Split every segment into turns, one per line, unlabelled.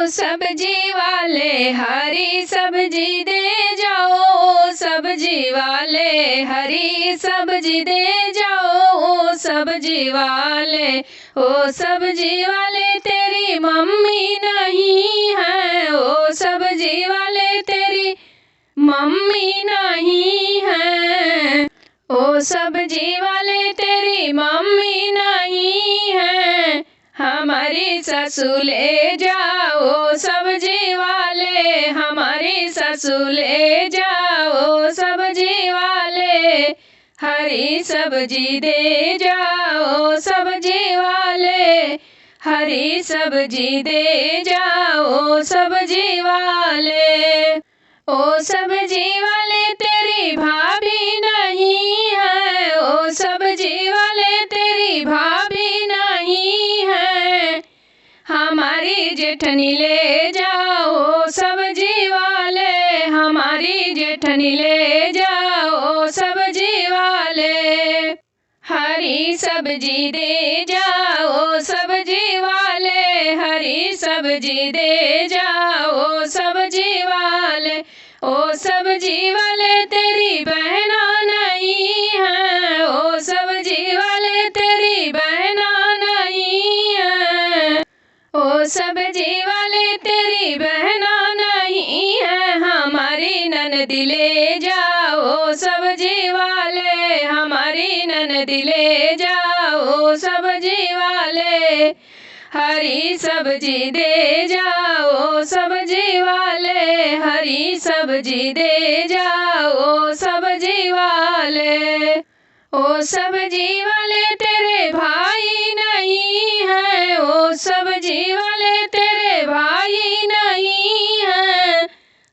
सब्जी वाले हरी सब्जी दे जाओ, सब्जी वाले हरी सब्जी दे जाओ, सब्जी वाले ओ सब्जी वाले तेरी मम्मी नहीं है, ओ सब्जी वाले तेरी मम्मी नहीं है, ओ सब्जी वाले तेरी मम्मी नहीं है, हमारी ससु ले जाओ सब्जी वाले, हमारी ससु ले जाओ सब्जी वाले, हरी सब्जी दे जाओ सब्जी वाले, हरी सब्जी दे जाओ सब्जी वाले। ओ सब्जी वाले तेरी भाभी नहीं है, ओ सब्जी वाले तेरी भाभी नहीं है, हमारी जेठनी ले जाओ सब्जी वाले, हमारी जेठनी ले जाओ सब्जी वाले, हरी सब्जी दे जाओ सब्जी वाले, हरी सब्जी दे जाओ सब्जी वाले, ओ सब्जी वाले तेरी बहना नहीं है, ओ सब्जी वाले तेरी बहना नहीं है, ओ सब्जी वाले तेरी बहना नहीं है, हमारी ननदी ले जाओ सब्जी वाले, हमारी ननदी ले जाओ सब्जी वाले, हरी सब्जी दे जाओ सब्जी वाले, हरी सब्जी दे जाओ सब्जी वाले। ओ सब्जी वाले तेरे भाई नहीं है, ओ सब्जी वाले तेरे भाई नहीं है,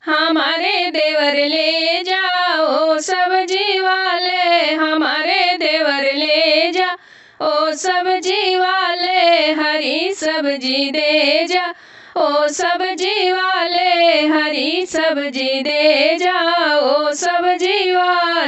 हमारे देवर ले जाओ सब्जी वाले, हमारे देवर ले जा ओ सब्जी वाले, हरी सब्जी दे जा ओ सब्जी वाले, हरी सब्जी दे जाओ सब्जी वाले।